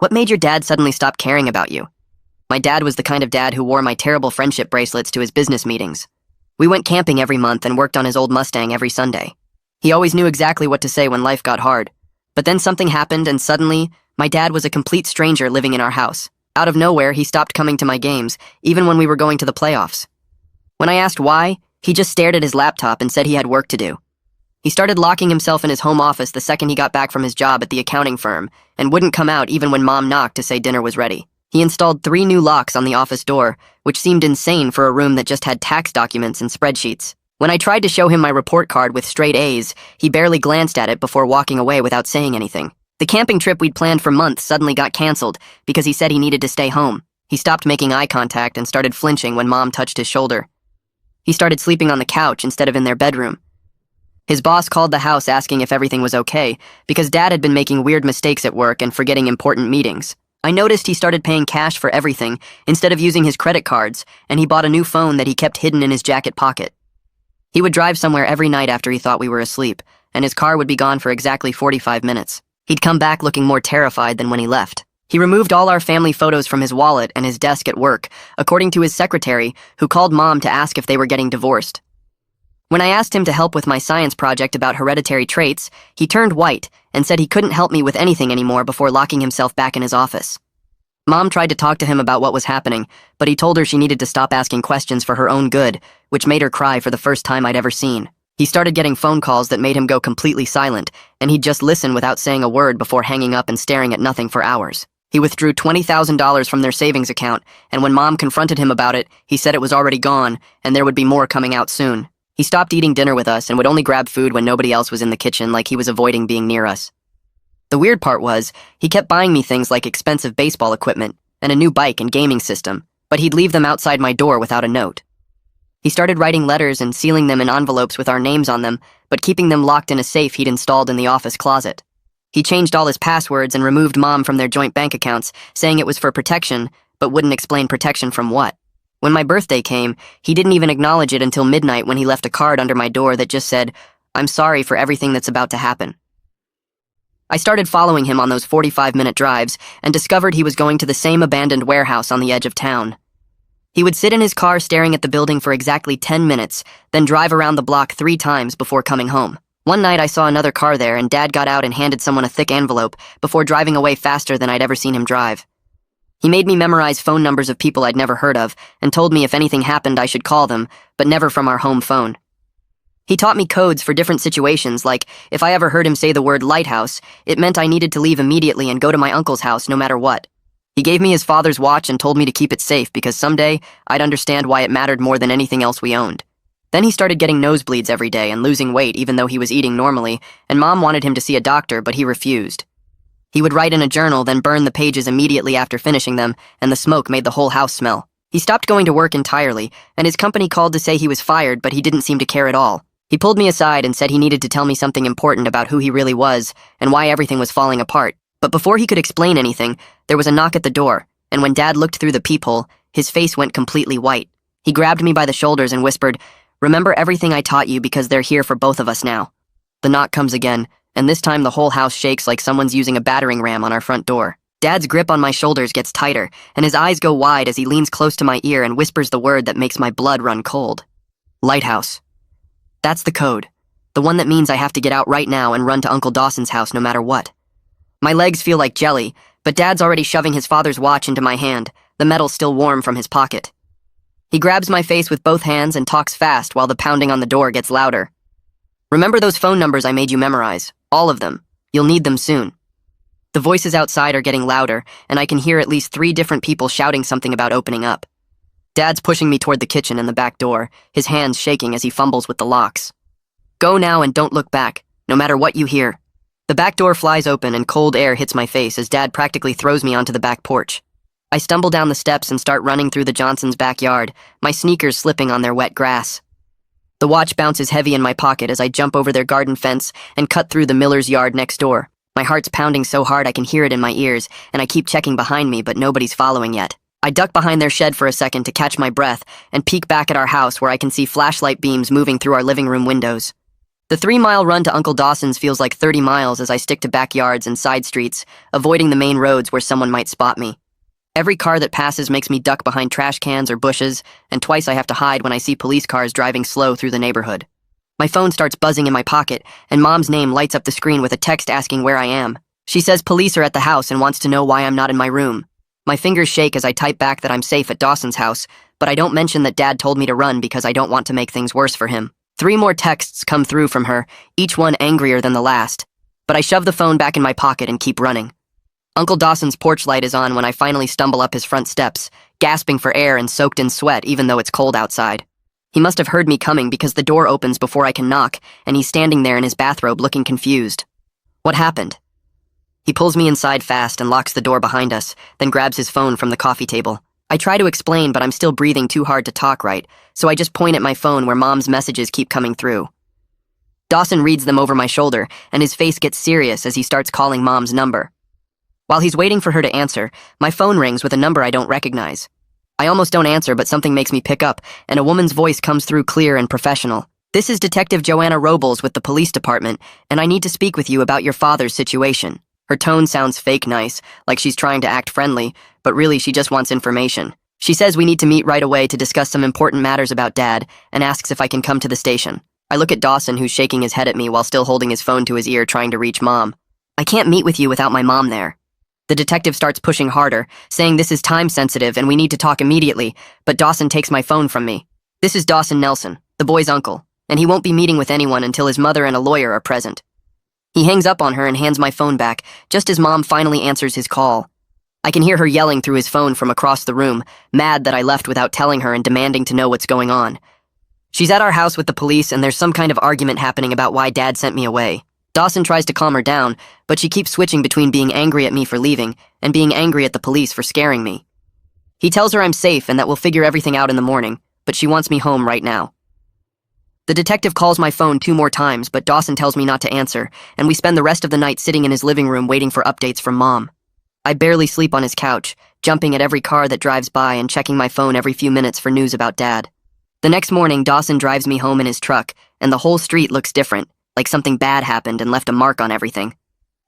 What made your dad suddenly stop caring about you? My dad was the kind of dad who wore my terrible friendship bracelets to his business meetings. We went camping every month and worked on his old Mustang every Sunday. He always knew exactly what to say when life got hard. But then something happened and suddenly, my dad was a complete stranger living in our house. Out of nowhere, he stopped coming to my games, even when we were going to the playoffs. When I asked why, he just stared at his laptop and said he had work to do. He started locking himself in his home office the second he got back from his job at the accounting firm and wouldn't come out even when Mom knocked to say dinner was ready. He installed 3 new locks on the office door, which seemed insane for a room that just had tax documents and spreadsheets. When I tried to show him my report card with straight A's, he barely glanced at it before walking away without saying anything. The camping trip we'd planned for months suddenly got canceled because he said he needed to stay home. He stopped making eye contact and started flinching when Mom touched his shoulder. He started sleeping on the couch instead of in their bedroom. His boss called the house asking if everything was okay because Dad had been making weird mistakes at work and forgetting important meetings. I noticed he started paying cash for everything instead of using his credit cards, and he bought a new phone that he kept hidden in his jacket pocket. He would drive somewhere every night after he thought we were asleep, and his car would be gone for exactly 45 minutes. He'd come back looking more terrified than when he left. He removed all our family photos from his wallet and his desk at work, according to his secretary, who called Mom to ask if they were getting divorced. When I asked him to help with my science project about hereditary traits, he turned white and said he couldn't help me with anything anymore before locking himself back in his office. Mom tried to talk to him about what was happening, but he told her she needed to stop asking questions for her own good, which made her cry for the first time I'd ever seen. He started getting phone calls that made him go completely silent, and he'd just listen without saying a word before hanging up and staring at nothing for hours. He withdrew $20,000 from their savings account, and when Mom confronted him about it, he said it was already gone, and there would be more coming out soon. He stopped eating dinner with us and would only grab food when nobody else was in the kitchen, like he was avoiding being near us. The weird part was, he kept buying me things like expensive baseball equipment and a new bike and gaming system, but he'd leave them outside my door without a note. He started writing letters and sealing them in envelopes with our names on them, but keeping them locked in a safe he'd installed in the office closet. He changed all his passwords and removed Mom from their joint bank accounts, saying it was for protection, but wouldn't explain protection from what. When my birthday came, he didn't even acknowledge it until midnight when he left a card under my door that just said, "I'm sorry for everything that's about to happen." I started following him on those 45-minute drives and discovered he was going to the same abandoned warehouse on the edge of town. He would sit in his car staring at the building for exactly 10 minutes, then drive around the block 3 times before coming home. One night I saw another car there and Dad got out and handed someone a thick envelope before driving away faster than I'd ever seen him drive. He made me memorize phone numbers of people I'd never heard of and told me if anything happened I should call them, but never from our home phone. He taught me codes for different situations, like if I ever heard him say the word lighthouse, it meant I needed to leave immediately and go to my uncle's house no matter what. He gave me his father's watch and told me to keep it safe because someday I'd understand why it mattered more than anything else we owned. Then he started getting nosebleeds every day and losing weight even though he was eating normally, and Mom wanted him to see a doctor, but he refused. He would write in a journal, then burn the pages immediately after finishing them, and the smoke made the whole house smell. He stopped going to work entirely, and his company called to say he was fired, but he didn't seem to care at all. He pulled me aside and said he needed to tell me something important about who he really was and why everything was falling apart. But before he could explain anything, there was a knock at the door, and when Dad looked through the peephole, his face went completely white. He grabbed me by the shoulders and whispered, "Remember everything I taught you because they're here for both of us now." The knock comes again, and this time the whole house shakes like someone's using a battering ram on our front door. Dad's grip on my shoulders gets tighter, and his eyes go wide as he leans close to my ear and whispers the word that makes my blood run cold. Lighthouse. That's the code. The one that means I have to get out right now and run to Uncle Dawson's house no matter what. My legs feel like jelly, but Dad's already shoving his father's watch into my hand, the metal still warm from his pocket. He grabs my face with both hands and talks fast while the pounding on the door gets louder. "Remember those phone numbers I made you memorize? All of them. You'll need them soon." The voices outside are getting louder, and I can hear at least 3 different people shouting something about opening up. Dad's pushing me toward the kitchen and the back door, his hands shaking as he fumbles with the locks. "Go now and don't look back, no matter what you hear." The back door flies open and cold air hits my face as Dad practically throws me onto the back porch. I stumble down the steps and start running through the Johnsons' backyard, my sneakers slipping on their wet grass. The watch bounces heavy in my pocket as I jump over their garden fence and cut through the Miller's yard next door. My heart's pounding so hard I can hear it in my ears, and I keep checking behind me, but nobody's following yet. I duck behind their shed for a second to catch my breath and peek back at our house where I can see flashlight beams moving through our living room windows. The 3-mile run to Uncle Dawson's feels like 30 miles as I stick to backyards and side streets, avoiding the main roads where someone might spot me. Every car that passes makes me duck behind trash cans or bushes, and twice I have to hide when I see police cars driving slow through the neighborhood. My phone starts buzzing in my pocket, and Mom's name lights up the screen with a text asking where I am. She says police are at the house and wants to know why I'm not in my room. My fingers shake as I type back that I'm safe at Dawson's house, but I don't mention that Dad told me to run because I don't want to make things worse for him. 3 more texts come through from her, each one angrier than the last. But I shove the phone back in my pocket and keep running. Uncle Dawson's porch light is on when I finally stumble up his front steps, gasping for air and soaked in sweat even though it's cold outside. He must have heard me coming because the door opens before I can knock, and he's standing there in his bathrobe looking confused. What happened? He pulls me inside fast and locks the door behind us, then grabs his phone from the coffee table. I try to explain, but I'm still breathing too hard to talk right, so I just point at my phone where Mom's messages keep coming through. Dawson reads them over my shoulder, and his face gets serious as he starts calling Mom's number. While he's waiting for her to answer, my phone rings with a number I don't recognize. I almost don't answer, but something makes me pick up, and a woman's voice comes through clear and professional. "This is Detective Joanna Robles with the police department, and I need to speak with you about your father's situation." Her tone sounds fake nice, like she's trying to act friendly, but really she just wants information. She says we need to meet right away to discuss some important matters about Dad, and asks if I can come to the station. I look at Dawson, who's shaking his head at me while still holding his phone to his ear trying to reach Mom. "I can't meet with you without my mom there." The detective starts pushing harder, saying this is time sensitive and we need to talk immediately, but Dawson takes my phone from me. "This is Dawson Nelson, the boy's uncle, and he won't be meeting with anyone until his mother and a lawyer are present." He hangs up on her and hands my phone back, just as Mom finally answers his call. I can hear her yelling through his phone from across the room, mad that I left without telling her and demanding to know what's going on. She's at our house with the police, and there's some kind of argument happening about why Dad sent me away. Dawson tries to calm her down, but she keeps switching between being angry at me for leaving and being angry at the police for scaring me. He tells her I'm safe and that we'll figure everything out in the morning, but she wants me home right now. The detective calls my phone 2 more times, but Dawson tells me not to answer, and we spend the rest of the night sitting in his living room waiting for updates from Mom. I barely sleep on his couch, jumping at every car that drives by and checking my phone every few minutes for news about Dad. The next morning, Dawson drives me home in his truck, and the whole street looks different, like something bad happened and left a mark on everything.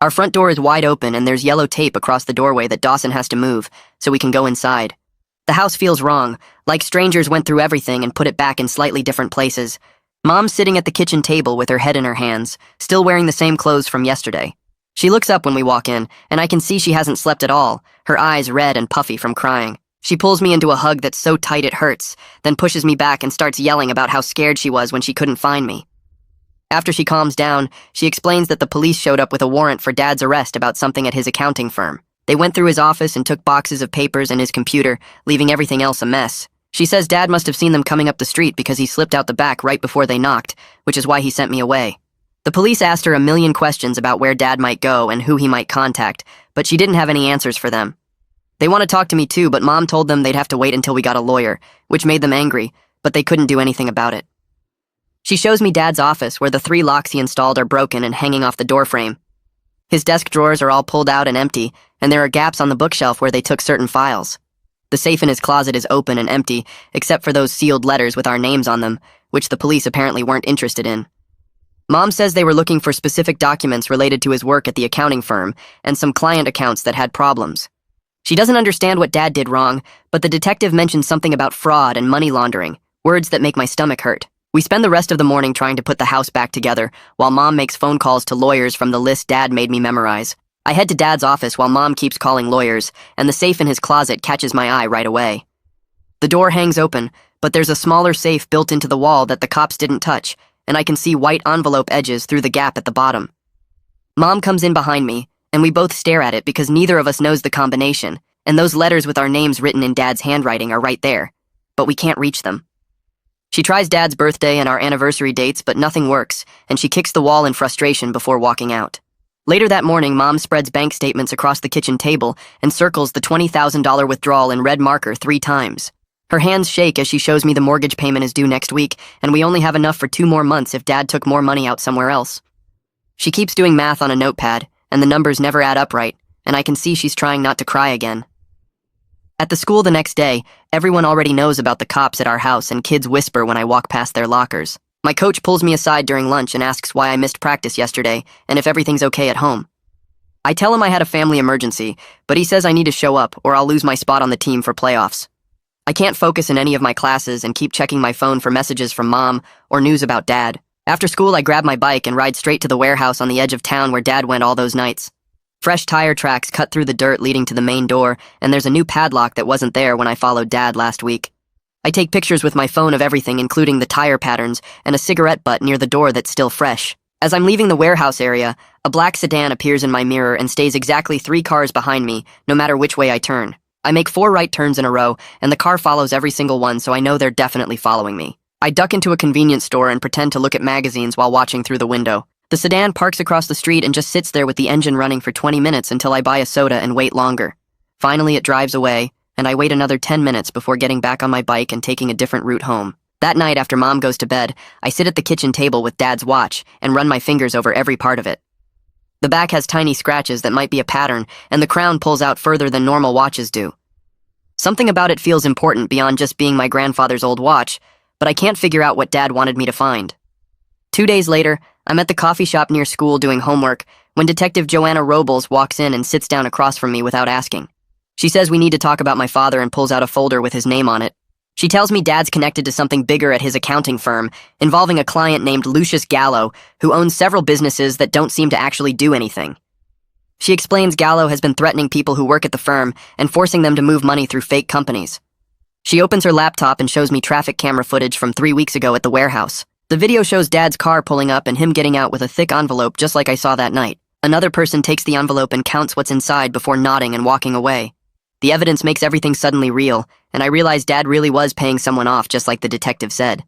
Our front door is wide open, and there's yellow tape across the doorway that Dawson has to move, so we can go inside. The house feels wrong, like strangers went through everything and put it back in slightly different places. Mom's sitting at the kitchen table with her head in her hands, still wearing the same clothes from yesterday. She looks up when we walk in, and I can see she hasn't slept at all, her eyes red and puffy from crying. She pulls me into a hug that's so tight it hurts, then pushes me back and starts yelling about how scared she was when she couldn't find me. After she calms down, she explains that the police showed up with a warrant for Dad's arrest about something at his accounting firm. They went through his office and took boxes of papers and his computer, leaving everything else a mess. She says Dad must have seen them coming up the street because he slipped out the back right before they knocked, which is why he sent me away. The police asked her a million questions about where Dad might go and who he might contact, but she didn't have any answers for them. They want to talk to me too, but Mom told them they'd have to wait until we got a lawyer, which made them angry, but they couldn't do anything about it. She shows me Dad's office, where the 3 locks he installed are broken and hanging off the doorframe. His desk drawers are all pulled out and empty, and there are gaps on the bookshelf where they took certain files. The safe in his closet is open and empty, except for those sealed letters with our names on them, which the police apparently weren't interested in. Mom says they were looking for specific documents related to his work at the accounting firm and some client accounts that had problems. She doesn't understand what Dad did wrong, but the detective mentions something about fraud and money laundering, words that make my stomach hurt. We spend the rest of the morning trying to put the house back together, while Mom makes phone calls to lawyers from the list Dad made me memorize. I head to Dad's office while Mom keeps calling lawyers, and the safe in his closet catches my eye right away. The door hangs open, but there's a smaller safe built into the wall that the cops didn't touch, and I can see white envelope edges through the gap at the bottom. Mom comes in behind me, and we both stare at it because neither of us knows the combination, and those letters with our names written in Dad's handwriting are right there, but we can't reach them. She tries Dad's birthday and our anniversary dates, but nothing works, and she kicks the wall in frustration before walking out. Later that morning, Mom spreads bank statements across the kitchen table and circles the $20,000 withdrawal in red marker 3 times. Her hands shake as she shows me the mortgage payment is due next week, and we only have enough for 2 more months if Dad took more money out somewhere else. She keeps doing math on a notepad, and the numbers never add up right, and I can see she's trying not to cry again. At the school the next day, everyone already knows about the cops at our house, and kids whisper when I walk past their lockers. My coach pulls me aside during lunch and asks why I missed practice yesterday and if everything's okay at home. I tell him I had a family emergency, but he says I need to show up or I'll lose my spot on the team for playoffs. I can't focus in any of my classes and keep checking my phone for messages from Mom or news about Dad. After school, I grab my bike and ride straight to the warehouse on the edge of town where Dad went all those nights. Fresh tire tracks cut through the dirt leading to the main door, and there's a new padlock that wasn't there when I followed Dad last week. I take pictures with my phone of everything, including the tire patterns and a cigarette butt near the door that's still fresh. As I'm leaving the warehouse area, a black sedan appears in my mirror and stays exactly 3 cars behind me, no matter which way I turn. I make 4 right turns in a row, and the car follows every single one, so I know they're definitely following me. I duck into a convenience store and pretend to look at magazines while watching through the window. The sedan parks across the street and just sits there with the engine running for 20 minutes until I buy a soda and wait longer. Finally, it drives away, and I wait another 10 minutes before getting back on my bike and taking a different route home. That night, after Mom goes to bed, I sit at the kitchen table with Dad's watch and run my fingers over every part of it. The back has tiny scratches that might be a pattern, and the crown pulls out further than normal watches do. Something about it feels important beyond just being my grandfather's old watch, but I can't figure out what Dad wanted me to find. 2 days later, I'm at the coffee shop near school doing homework when Detective Joanna Robles walks in and sits down across from me without asking. She says we need to talk about my father and pulls out a folder with his name on it. She tells me Dad's connected to something bigger at his accounting firm, involving a client named Lucius Gallo, who owns several businesses that don't seem to actually do anything. She explains Gallo has been threatening people who work at the firm and forcing them to move money through fake companies. She opens her laptop and shows me traffic camera footage from 3 weeks ago at the warehouse. The video shows Dad's car pulling up and him getting out with a thick envelope just like I saw that night. Another person takes the envelope and counts what's inside before nodding and walking away. The evidence makes everything suddenly real, and I realize Dad really was paying someone off just like the detective said.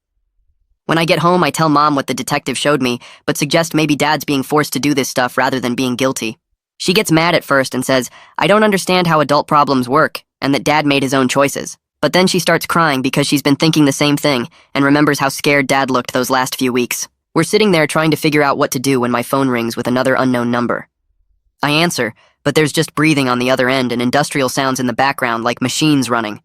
When I get home, I tell Mom what the detective showed me, but suggest maybe Dad's being forced to do this stuff rather than being guilty. She gets mad at first and says, I don't understand how adult problems work, and that Dad made his own choices. But then she starts crying because she's been thinking the same thing, and remembers how scared Dad looked those last few weeks. We're sitting there trying to figure out what to do when my phone rings with another unknown number. I answer, but there's just breathing on the other end and industrial sounds in the background like machines running.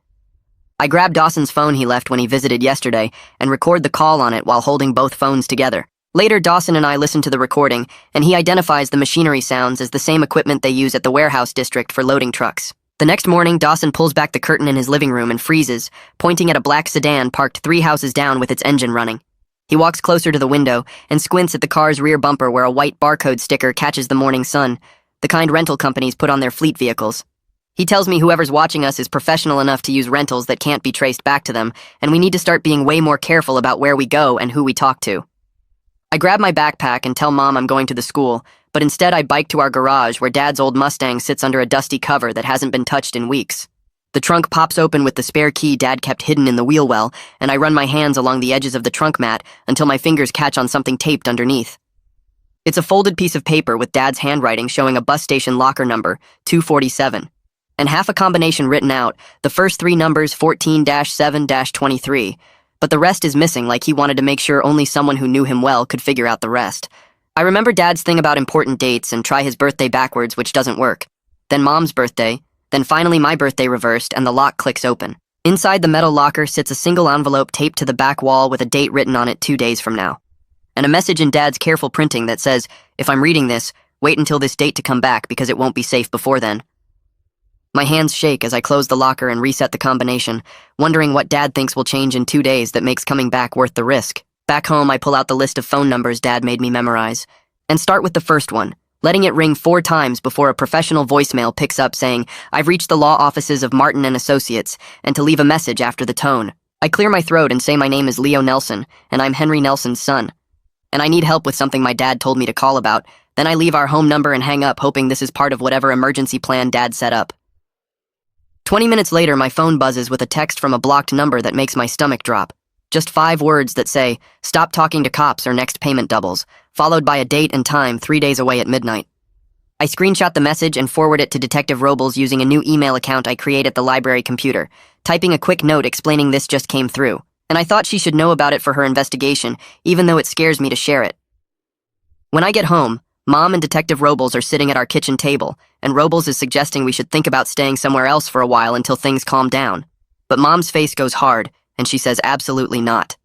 I grab Dawson's phone he left when he visited yesterday and record the call on it while holding both phones together. Later, Dawson and I listen to the recording, and he identifies the machinery sounds as the same equipment they use at the warehouse district for loading trucks. The next morning, Dawson pulls back the curtain in his living room and freezes, pointing at a black sedan parked 3 houses down with its engine running. He walks closer to the window and squints at the car's rear bumper where a white barcode sticker catches the morning sun, the kind rental companies put on their fleet vehicles. He tells me whoever's watching us is professional enough to use rentals that can't be traced back to them, and we need to start being way more careful about where we go and who we talk to. I grab my backpack and tell Mom I'm going to the school, but instead I bike to our garage where Dad's old Mustang sits under a dusty cover that hasn't been touched in weeks. The trunk pops open with the spare key Dad kept hidden in the wheel well, and I run my hands along the edges of the trunk mat until my fingers catch on something taped underneath. It's a folded piece of paper with Dad's handwriting showing a bus station locker number, 247, and half a combination written out, the first 3 numbers 14-7-23, but the rest is missing like he wanted to make sure only someone who knew him well could figure out the rest. I remember Dad's thing about important dates and try his birthday backwards, which doesn't work. Then Mom's birthday, then finally my birthday reversed, and the lock clicks open. Inside the metal locker sits a single envelope taped to the back wall with a date written on it 2 days from now. And a message in Dad's careful printing that says, if I'm reading this, wait until this date to come back because it won't be safe before then. My hands shake as I close the locker and reset the combination, wondering what Dad thinks will change in 2 days that makes coming back worth the risk. Back home, I pull out the list of phone numbers Dad made me memorize, and start with the first one, letting it ring 4 times before a professional voicemail picks up saying, I've reached the law offices of Martin and Associates, and to leave a message after the tone. I clear my throat and say my name is Leo Nelson, and I'm Henry Nelson's son. And I need help with something my dad told me to call about. Then I leave our home number and hang up, hoping this is part of whatever emergency plan Dad set up. 20 minutes later, my phone buzzes with a text from a blocked number that makes my stomach drop. Just 5 words that say, stop talking to cops or next payment doubles, followed by a date and time 3 days away at midnight. I screenshot the message and forward it to Detective Robles using a new email account I create at the library computer, typing a quick note explaining this just came through, and I thought she should know about it for her investigation, even though it scares me to share it. When I get home, Mom and Detective Robles are sitting at our kitchen table, and Robles is suggesting we should think about staying somewhere else for a while until things calm down. But Mom's face goes hard, and she says absolutely not.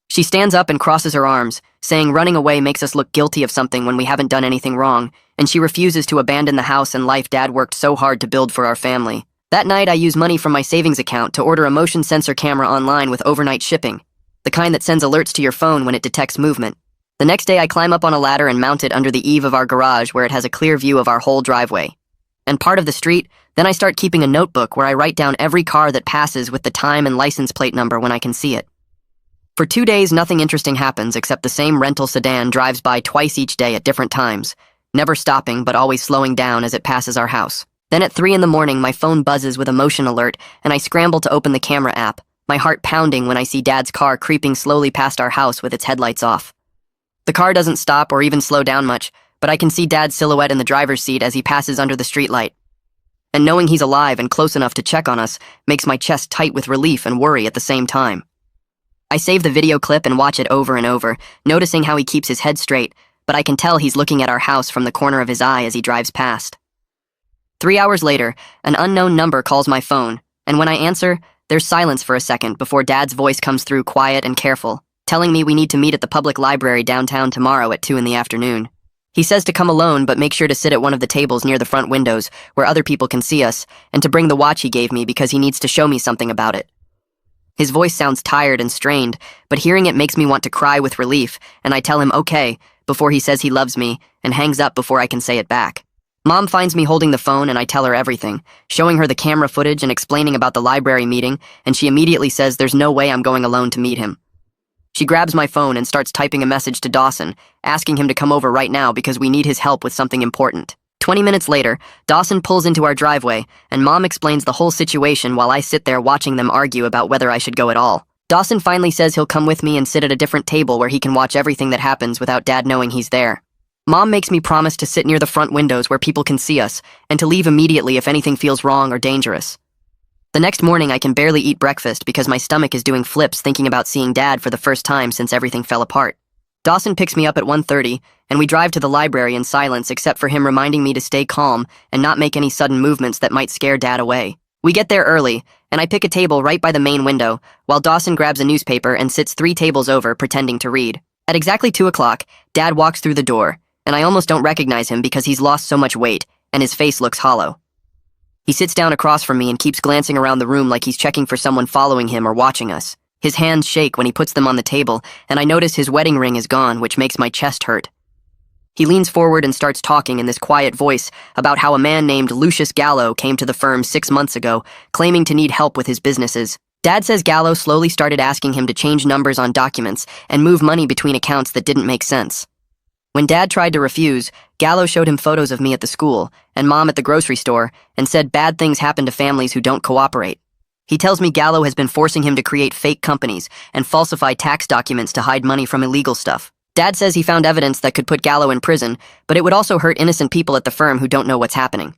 She stands up and crosses her arms, saying running away makes us look guilty of something when we haven't done anything wrong, and she refuses to abandon the house and life Dad worked so hard to build for our family. That night, I use money from my savings account to order a motion sensor camera online with overnight shipping, the kind that sends alerts to your phone when it detects movement. The next day, I climb up on a ladder and mount it under the eave of our garage where it has a clear view of our whole driveway and part of the street. Then I start keeping a notebook where I write down every car that passes with the time and license plate number when I can see it. For 2 days, nothing interesting happens except the same rental sedan drives by twice each day at different times, never stopping but always slowing down as it passes our house. Then at 3 in the morning, my phone buzzes with a motion alert, and I scramble to open the camera app, my heart pounding when I see Dad's car creeping slowly past our house with its headlights off. The car doesn't stop or even slow down much, but I can see Dad's silhouette in the driver's seat as he passes under the streetlight. And knowing he's alive and close enough to check on us makes my chest tight with relief and worry at the same time. I save the video clip and watch it over and over, noticing how he keeps his head straight, but I can tell he's looking at our house from the corner of his eye as he drives past. 3 hours later, an unknown number calls my phone, and when I answer, there's silence for a second before Dad's voice comes through quiet and careful, telling me we need to meet at the public library downtown tomorrow at 2 in the afternoon. He says to come alone, but make sure to sit at one of the tables near the front windows where other people can see us, and to bring the watch he gave me because he needs to show me something about it. His voice sounds tired and strained, but hearing it makes me want to cry with relief, and I tell him okay before he says he loves me and hangs up before I can say it back. Mom finds me holding the phone and I tell her everything, showing her the camera footage and explaining about the library meeting, and she immediately says there's no way I'm going alone to meet him. She grabs my phone and starts typing a message to Dawson, asking him to come over right now because we need his help with something important. 20 minutes later, Dawson pulls into our driveway, and Mom explains the whole situation while I sit there watching them argue about whether I should go at all. Dawson finally says he'll come with me and sit at a different table where he can watch everything that happens without Dad knowing he's there. Mom makes me promise to sit near the front windows where people can see us, and to leave immediately if anything feels wrong or dangerous. The next morning, I can barely eat breakfast because my stomach is doing flips thinking about seeing Dad for the first time since everything fell apart. Dawson picks me up at 1:30, and we drive to the library in silence except for him reminding me to stay calm and not make any sudden movements that might scare Dad away. We get there early, and I pick a table right by the main window, while Dawson grabs a newspaper and sits 3 tables over pretending to read. At exactly 2 o'clock, Dad walks through the door, and I almost don't recognize him because he's lost so much weight, and his face looks hollow. He sits down across from me and keeps glancing around the room like he's checking for someone following him or watching us. His hands shake when he puts them on the table, and I notice his wedding ring is gone, which makes my chest hurt. He leans forward and starts talking in this quiet voice about how a man named Lucius Gallo came to the firm 6 months ago, claiming to need help with his businesses. Dad says Gallo slowly started asking him to change numbers on documents and move money between accounts that didn't make sense. When Dad tried to refuse, Gallo showed him photos of me at the school and Mom at the grocery store and said bad things happen to families who don't cooperate. He tells me Gallo has been forcing him to create fake companies and falsify tax documents to hide money from illegal stuff. Dad says he found evidence that could put Gallo in prison, but it would also hurt innocent people at the firm who don't know what's happening.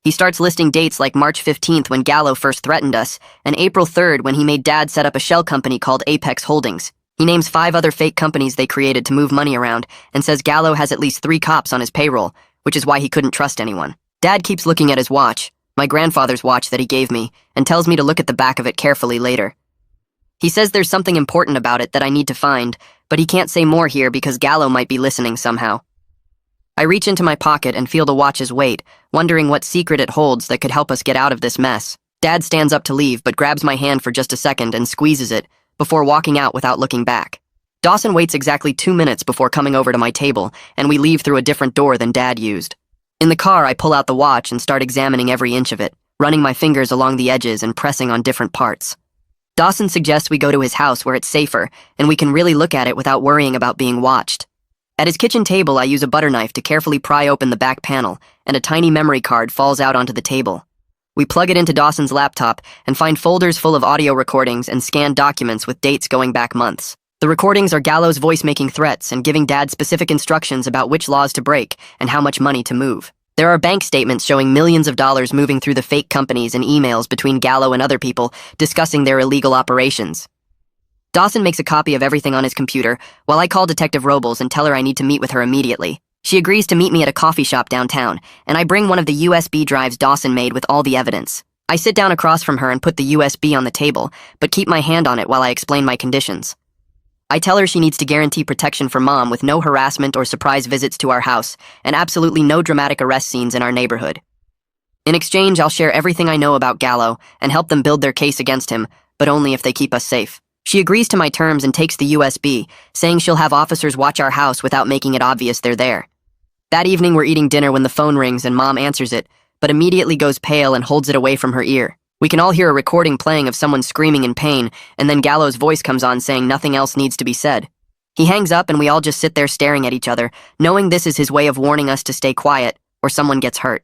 He starts listing dates like March 15th when Gallo first threatened us, and April 3rd when he made Dad set up a shell company called Apex Holdings. He names 5 other fake companies they created to move money around and says Gallo has at least 3 cops on his payroll, which is why he couldn't trust anyone. Dad keeps looking at his watch, my grandfather's watch that he gave me, and tells me to look at the back of it carefully later. He says there's something important about it that I need to find, but he can't say more here because Gallo might be listening somehow. I reach into my pocket and feel the watch's weight, wondering what secret it holds that could help us get out of this mess. Dad stands up to leave but grabs my hand for just a second and squeezes it, before walking out without looking back. Dawson waits exactly 2 minutes before coming over to my table, and we leave through a different door than Dad used. In the car, I pull out the watch and start examining every inch of it, running my fingers along the edges and pressing on different parts. Dawson suggests we go to his house where it's safer, and we can really look at it without worrying about being watched. At his kitchen table, I use a butter knife to carefully pry open the back panel, and a tiny memory card falls out onto the table. We plug it into Dawson's laptop and find folders full of audio recordings and scanned documents with dates going back months. The recordings are Gallo's voice making threats and giving Dad specific instructions about which laws to break and how much money to move. There are bank statements showing millions of dollars moving through the fake companies and emails between Gallo and other people discussing their illegal operations. Dawson makes a copy of everything on his computer, while I call Detective Robles and tell her I need to meet with her immediately. She agrees to meet me at a coffee shop downtown, and I bring one of the USB drives Dawson made with all the evidence. I sit down across from her and put the USB on the table, but keep my hand on it while I explain my conditions. I tell her she needs to guarantee protection for Mom with no harassment or surprise visits to our house, and absolutely no dramatic arrest scenes in our neighborhood. In exchange, I'll share everything I know about Gallo and help them build their case against him, but only if they keep us safe. She agrees to my terms and takes the USB, saying she'll have officers watch our house without making it obvious they're there. That evening, we're eating dinner when the phone rings and Mom answers it, but immediately goes pale and holds it away from her ear. We can all hear a recording playing of someone screaming in pain, and then Gallo's voice comes on saying nothing else needs to be said. He hangs up and we all just sit there staring at each other, knowing this is his way of warning us to stay quiet, or someone gets hurt.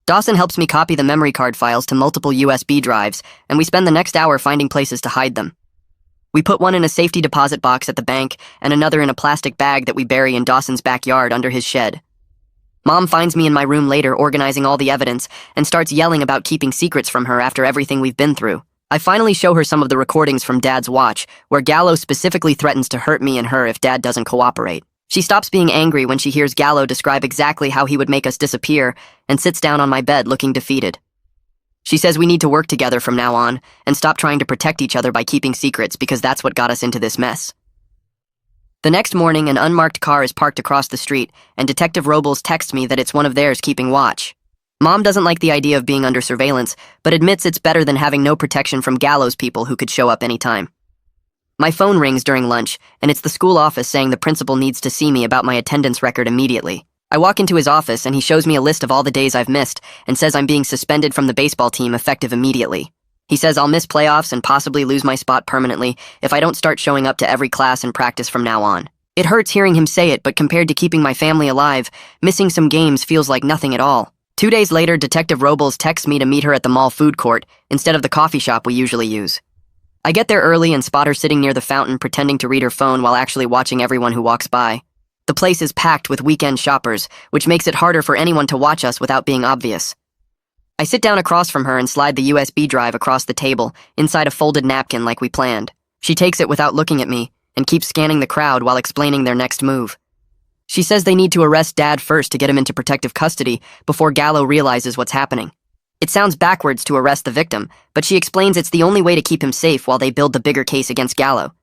Dawson helps me copy the memory card files to multiple USB drives, and we spend the next hour finding places to hide them. We put one in a safety deposit box at the bank, and another in a plastic bag that we bury in Dawson's backyard under his shed. Mom finds me in my room later organizing all the evidence and starts yelling about keeping secrets from her after everything we've been through. I finally show her some of the recordings from Dad's watch, where Gallo specifically threatens to hurt me and her if Dad doesn't cooperate. She stops being angry when she hears Gallo describe exactly how he would make us disappear and sits down on my bed looking defeated. She says we need to work together from now on and stop trying to protect each other by keeping secrets because that's what got us into this mess. The next morning, an unmarked car is parked across the street, and Detective Robles texts me that it's one of theirs keeping watch. Mom doesn't like the idea of being under surveillance, but admits it's better than having no protection from Gallo's people who could show up anytime. My phone rings during lunch, and it's the school office saying the principal needs to see me about my attendance record immediately. I walk into his office, and he shows me a list of all the days I've missed and says I'm being suspended from the baseball team effective immediately. He says I'll miss playoffs and possibly lose my spot permanently if I don't start showing up to every class and practice from now on. It hurts hearing him say it, but compared to keeping my family alive, missing some games feels like nothing at all. 2 days later, Detective Robles texts me to meet her at the mall food court instead of the coffee shop we usually use. I get there early and spot her sitting near the fountain pretending to read her phone while actually watching everyone who walks by. The place is packed with weekend shoppers, which makes it harder for anyone to watch us without being obvious. I sit down across from her and slide the USB drive across the table, inside a folded napkin like we planned. She takes it without looking at me, and keeps scanning the crowd while explaining their next move. She says they need to arrest Dad first to get him into protective custody before Gallo realizes what's happening. It sounds backwards to arrest the victim, but she explains it's the only way to keep him safe while they build the bigger case against Gallo.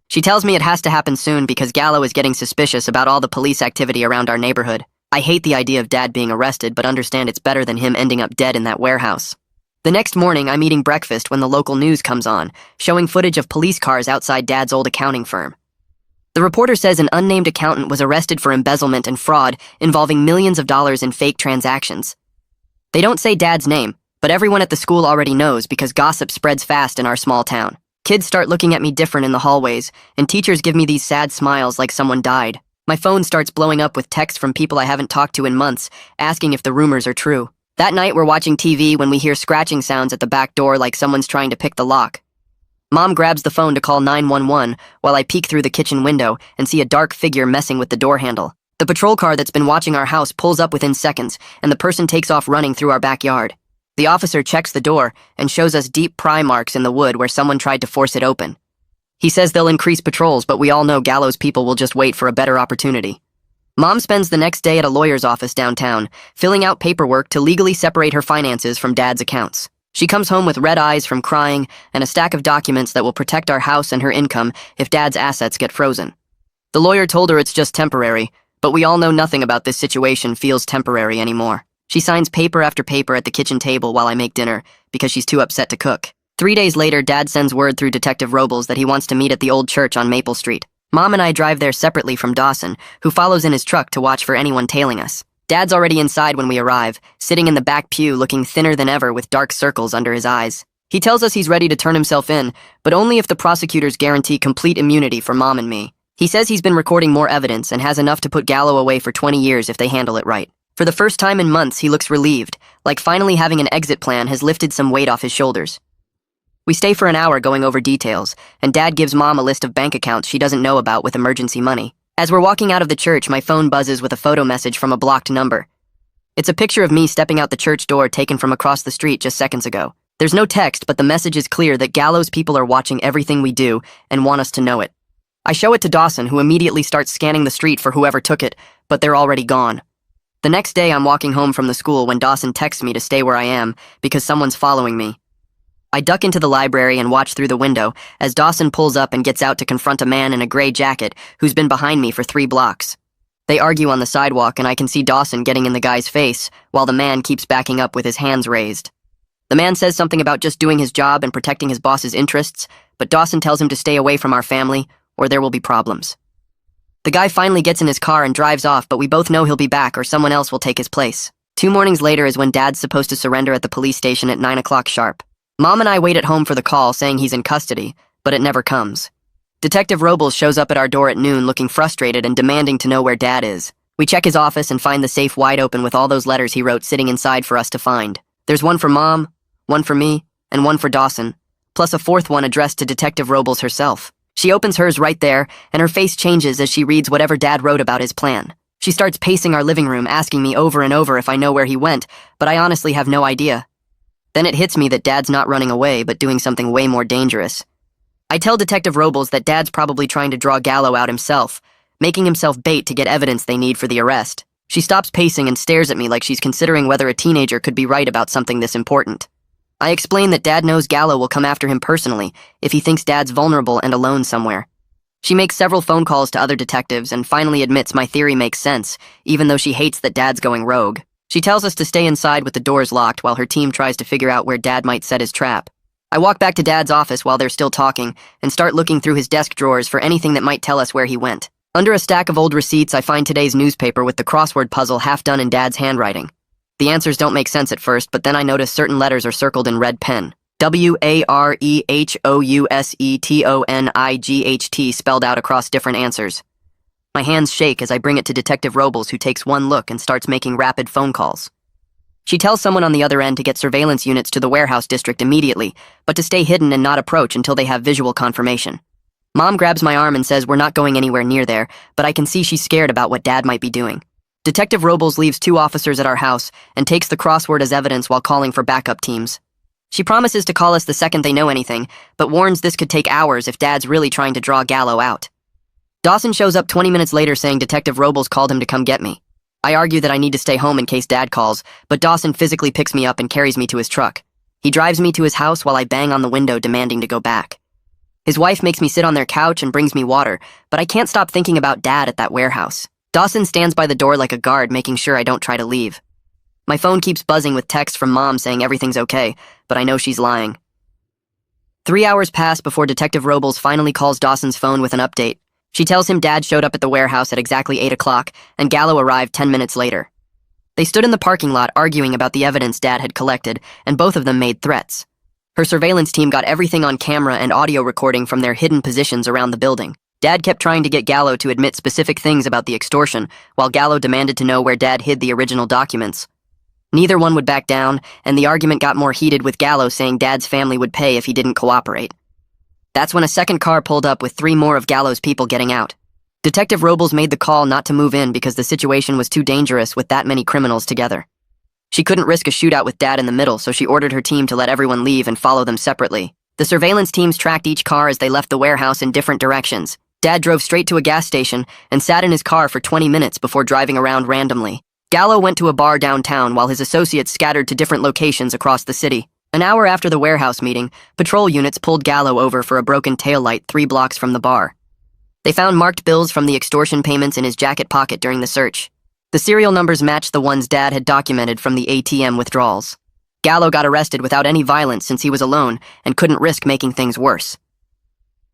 She tells me it has to happen soon because Gallo is getting suspicious about all the police activity around our neighborhood. I hate the idea of Dad being arrested, but understand it's better than him ending up dead in that warehouse. The next morning, I'm eating breakfast when the local news comes on, showing footage of police cars outside Dad's old accounting firm. The reporter says an unnamed accountant was arrested for embezzlement and fraud involving millions of dollars in fake transactions. They don't say Dad's name, but everyone at the school already knows because gossip spreads fast in our small town. Kids start looking at me different in the hallways, and teachers give me these sad smiles like someone died. My phone starts blowing up with texts from people I haven't talked to in months, asking if the rumors are true. That night, we're watching TV when we hear scratching sounds at the back door like someone's trying to pick the lock. Mom grabs the phone to call 911 while I peek through the kitchen window and see a dark figure messing with the door handle. The patrol car that's been watching our house pulls up within seconds, and the person takes off running through our backyard. The officer checks the door and shows us deep pry marks in the wood where someone tried to force it open. He says they'll increase patrols, but we all know Gallo's people will just wait for a better opportunity. Mom spends the next day at a lawyer's office downtown, filling out paperwork to legally separate her finances from Dad's accounts. She comes home with red eyes from crying and a stack of documents that will protect our house and her income if Dad's assets get frozen. The lawyer told her it's just temporary, but we all know nothing about this situation feels temporary anymore. She signs paper after paper at the kitchen table while I make dinner because she's too upset to cook. 3 days later, Dad sends word through Detective Robles that he wants to meet at the old church on Maple Street. Mom and I drive there separately from Dawson, who follows in his truck to watch for anyone tailing us. Dad's already inside when we arrive, sitting in the back pew looking thinner than ever with dark circles under his eyes. He tells us he's ready to turn himself in, but only if the prosecutors guarantee complete immunity for Mom and me. He says he's been recording more evidence and has enough to put Gallo away for 20 years if they handle it right. For the first time in months, he looks relieved, like finally having an exit plan has lifted some weight off his shoulders. We stay for an hour going over details, and Dad gives Mom a list of bank accounts she doesn't know about with emergency money. As we're walking out of the church, my phone buzzes with a photo message from a blocked number. It's a picture of me stepping out the church door taken from across the street just seconds ago. There's no text, but the message is clear that Gallo's people are watching everything we do and want us to know it. I show it to Dawson, who immediately starts scanning the street for whoever took it, but they're already gone. The next day, I'm walking home from the school when Dawson texts me to stay where I am because someone's following me. I duck into the library and watch through the window as Dawson pulls up and gets out to confront a man in a gray jacket who's been behind me for 3 blocks. They argue on the sidewalk, and I can see Dawson getting in the guy's face while the man keeps backing up with his hands raised. The man says something about just doing his job and protecting his boss's interests, but Dawson tells him to stay away from our family or there will be problems. The guy finally gets in his car and drives off, but we both know he'll be back or someone else will take his place. 2 mornings later is when Dad's supposed to surrender at the police station at 9 o'clock sharp. Mom and I wait at home for the call saying he's in custody, but it never comes. Detective Robles shows up at our door at noon looking frustrated and demanding to know where Dad is. We check his office and find the safe wide open with all those letters he wrote sitting inside for us to find. There's one for Mom, one for me, and one for Dawson, plus a 4th one addressed to Detective Robles herself. She opens hers right there, and her face changes as she reads whatever Dad wrote about his plan. She starts pacing our living room, asking me over and over if I know where he went, but I honestly have no idea. Then it hits me that Dad's not running away, but doing something way more dangerous. I tell Detective Robles that Dad's probably trying to draw Gallo out himself, making himself bait to get evidence they need for the arrest. She stops pacing and stares at me like she's considering whether a teenager could be right about something this important. I explain that Dad knows Gallo will come after him personally if he thinks Dad's vulnerable and alone somewhere. She makes several phone calls to other detectives and finally admits my theory makes sense, even though she hates that Dad's going rogue. She tells us to stay inside with the doors locked while her team tries to figure out where Dad might set his trap. I walk back to Dad's office while they're still talking and start looking through his desk drawers for anything that might tell us where he went. Under a stack of old receipts, I find today's newspaper with the crossword puzzle half done in Dad's handwriting. The answers don't make sense at first, but then I notice certain letters are circled in red pen. WAREHOUSETONIGHT spelled out across different answers. My hands shake as I bring it to Detective Robles, who takes one look and starts making rapid phone calls. She tells someone on the other end to get surveillance units to the warehouse district immediately, but to stay hidden and not approach until they have visual confirmation. Mom grabs my arm and says we're not going anywhere near there, but I can see she's scared about what Dad might be doing. Detective Robles leaves 2 officers at our house and takes the crossword as evidence while calling for backup teams. She promises to call us the second they know anything, but warns this could take hours if Dad's really trying to draw Gallo out. Dawson shows up 20 minutes later saying Detective Robles called him to come get me. I argue that I need to stay home in case Dad calls, but Dawson physically picks me up and carries me to his truck. He drives me to his house while I bang on the window demanding to go back. His wife makes me sit on their couch and brings me water, but I can't stop thinking about Dad at that warehouse. Dawson stands by the door like a guard, making sure I don't try to leave. My phone keeps buzzing with texts from Mom saying everything's okay, but I know she's lying. 3 hours pass before Detective Robles finally calls Dawson's phone with an update. She tells him Dad showed up at the warehouse at exactly 8 o'clock, and Gallo arrived 10 minutes later. They stood in the parking lot arguing about the evidence Dad had collected, and both of them made threats. Her surveillance team got everything on camera and audio recording from their hidden positions around the building. Dad kept trying to get Gallo to admit specific things about the extortion, while Gallo demanded to know where Dad hid the original documents. Neither one would back down, and the argument got more heated with Gallo saying Dad's family would pay if he didn't cooperate. That's when a second car pulled up with 3 more of Gallo's people getting out. Detective Robles made the call not to move in because the situation was too dangerous with that many criminals together. She couldn't risk a shootout with Dad in the middle, so she ordered her team to let everyone leave and follow them separately. The surveillance teams tracked each car as they left the warehouse in different directions. Dad drove straight to a gas station and sat in his car for 20 minutes before driving around randomly. Gallo went to a bar downtown while his associates scattered to different locations across the city. An hour after the warehouse meeting, patrol units pulled Gallo over for a broken taillight 3 blocks from the bar. They found marked bills from the extortion payments in his jacket pocket during the search. The serial numbers matched the ones Dad had documented from the ATM withdrawals. Gallo got arrested without any violence since he was alone and couldn't risk making things worse.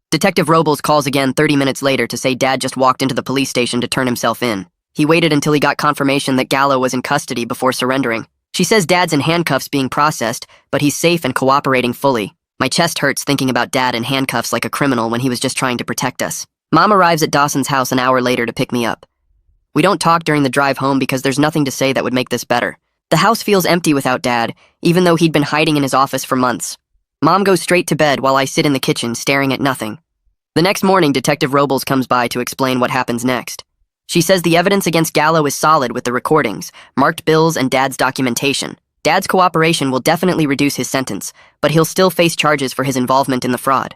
Detective Robles calls again 30 minutes later to say Dad just walked into the police station to turn himself in. He waited until he got confirmation that Gallo was in custody before surrendering. She says Dad's in handcuffs being processed, but he's safe and cooperating fully. My chest hurts thinking about Dad in handcuffs like a criminal when he was just trying to protect us. Mom arrives at Dawson's house an hour later to pick me up. We don't talk during the drive home because there's nothing to say that would make this better. The house feels empty without Dad, even though he'd been hiding in his office for months. Mom goes straight to bed while I sit in the kitchen staring at nothing. The next morning, Detective Robles comes by to explain what happens next. She says the evidence against Gallo is solid with the recordings, marked bills, and Dad's documentation. Dad's cooperation will definitely reduce his sentence, but he'll still face charges for his involvement in the fraud.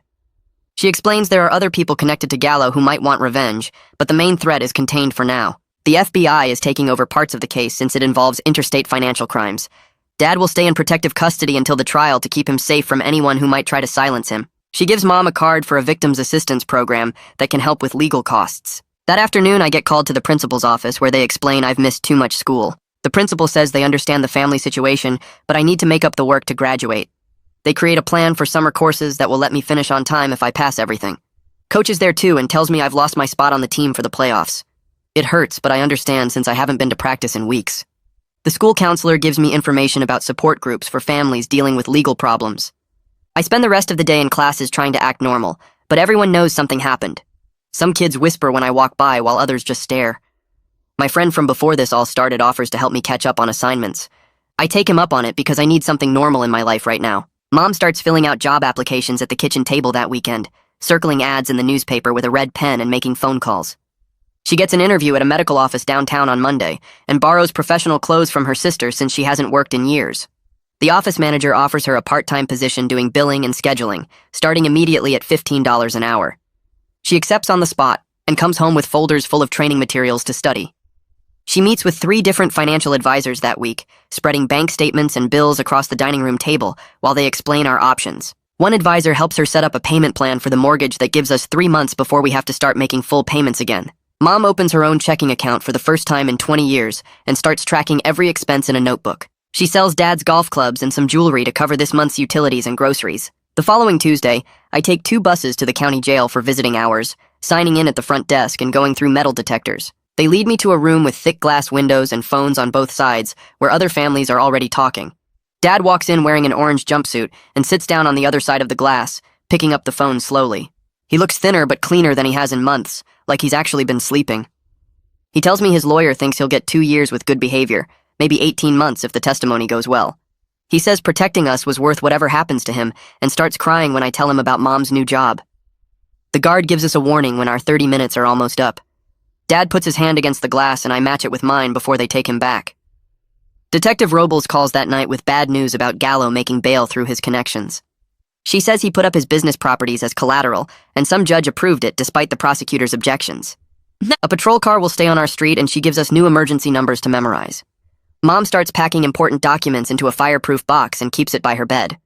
She explains there are other people connected to Gallo who might want revenge, but the main threat is contained for now. The FBI is taking over parts of the case since it involves interstate financial crimes. Dad will stay in protective custody until the trial to keep him safe from anyone who might try to silence him. She gives Mom a card for a victim's assistance program that can help with legal costs. That afternoon, I get called to the principal's office where they explain I've missed too much school. The principal says they understand the family situation, but I need to make up the work to graduate. They create a plan for summer courses that will let me finish on time if I pass everything. Coach is there too and tells me I've lost my spot on the team for the playoffs. It hurts, but I understand since I haven't been to practice in weeks. The school counselor gives me information about support groups for families dealing with legal problems. I spend the rest of the day in classes trying to act normal, but everyone knows something happened. Some kids whisper when I walk by while others just stare. My friend from before this all started offers to help me catch up on assignments. I take him up on it because I need something normal in my life right now. Mom starts filling out job applications at the kitchen table that weekend, circling ads in the newspaper with a red pen and making phone calls. She gets an interview at a medical office downtown on Monday and borrows professional clothes from her sister since she hasn't worked in years. The office manager offers her a part-time position doing billing and scheduling, starting immediately at $15 an hour. She accepts on the spot and comes home with folders full of training materials to study. She meets with 3 different financial advisors that week, spreading bank statements and bills across the dining room table while they explain our options. One advisor helps her set up a payment plan for the mortgage that gives us 3 months before we have to start making full payments again. Mom opens her own checking account for the first time in 20 years and starts tracking every expense in a notebook. She sells Dad's golf clubs and some jewelry to cover this month's utilities and groceries. The following Tuesday, I take 2 buses to the county jail for visiting hours, signing in at the front desk and going through metal detectors. They lead me to a room with thick glass windows and phones on both sides, where other families are already talking. Dad walks in wearing an orange jumpsuit and sits down on the other side of the glass, picking up the phone slowly. He looks thinner but cleaner than he has in months, like he's actually been sleeping. He tells me his lawyer thinks he'll get 2 years with good behavior, maybe 18 months if the testimony goes well. He says protecting us was worth whatever happens to him and starts crying when I tell him about Mom's new job. The guard gives us a warning when our 30 minutes are almost up. Dad puts his hand against the glass and I match it with mine before they take him back. Detective Robles calls that night with bad news about Gallo making bail through his connections. She says he put up his business properties as collateral and some judge approved it despite the prosecutor's objections. A patrol car will stay on our street and she gives us new emergency numbers to memorize. Mom starts packing important documents into a fireproof box and keeps it by her bed.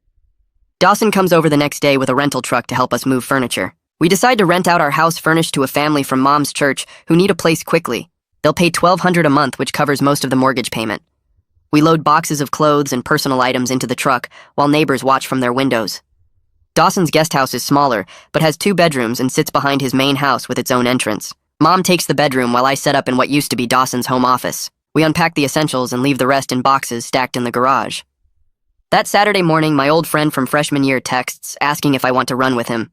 Dawson comes over the next day with a rental truck to help us move furniture. We decide to rent out our house furnished to a family from Mom's church who need a place quickly. They'll pay $1,200 a month, which covers most of the mortgage payment. We load boxes of clothes and personal items into the truck while neighbors watch from their windows. Dawson's guest house is smaller, but has 2 bedrooms and sits behind his main house with its own entrance. Mom takes the bedroom while I set up in what used to be Dawson's home office. We unpack the essentials and leave the rest in boxes stacked in the garage. That Saturday morning, my old friend from freshman year texts, asking if I want to run with him.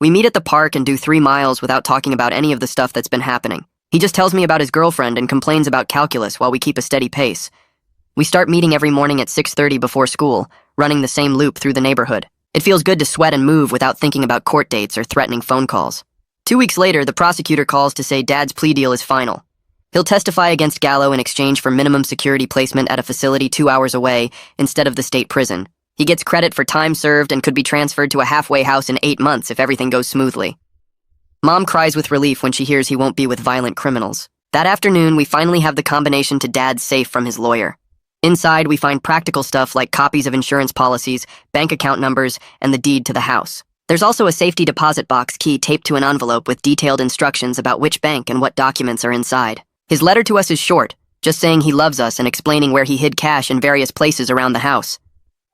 We meet at the park and do 3 miles without talking about any of the stuff that's been happening. He just tells me about his girlfriend and complains about calculus while we keep a steady pace. We start meeting every morning at 6:30 before school, running the same loop through the neighborhood. It feels good to sweat and move without thinking about court dates or threatening phone calls. 2 weeks later, the prosecutor calls to say Dad's plea deal is final. He'll testify against Gallo in exchange for minimum security placement at a facility 2 hours away instead of the state prison. He gets credit for time served and could be transferred to a halfway house in 8 months if everything goes smoothly. Mom cries with relief when she hears he won't be with violent criminals. That afternoon, we finally have the combination to Dad's safe from his lawyer. Inside, we find practical stuff like copies of insurance policies, bank account numbers, and the deed to the house. There's also a safety deposit box key taped to an envelope with detailed instructions about which bank and what documents are inside. His letter to us is short, just saying he loves us and explaining where he hid cash in various places around the house.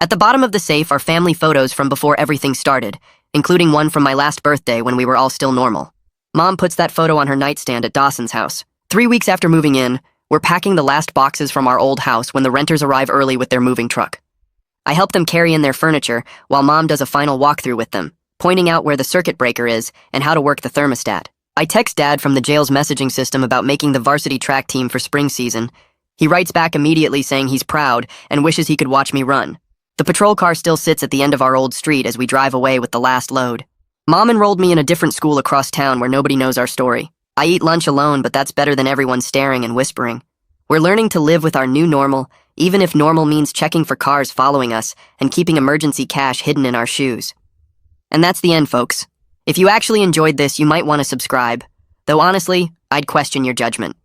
At the bottom of the safe are family photos from before everything started, including one from my last birthday when we were all still normal. Mom puts that photo on her nightstand at Dawson's house. 3 weeks after moving in, we're packing the last boxes from our old house when the renters arrive early with their moving truck. I help them carry in their furniture while Mom does a final walkthrough with them, pointing out where the circuit breaker is and how to work the thermostat. I text Dad from the jail's messaging system about making the varsity track team for spring season. He writes back immediately saying he's proud and wishes he could watch me run. The patrol car still sits at the end of our old street as we drive away with the last load. Mom enrolled me in a different school across town where nobody knows our story. I eat lunch alone, but that's better than everyone staring and whispering. We're learning to live with our new normal, even if normal means checking for cars following us and keeping emergency cash hidden in our shoes. And that's the end, folks. If you actually enjoyed this, you might want to subscribe. Though honestly, I'd question your judgment.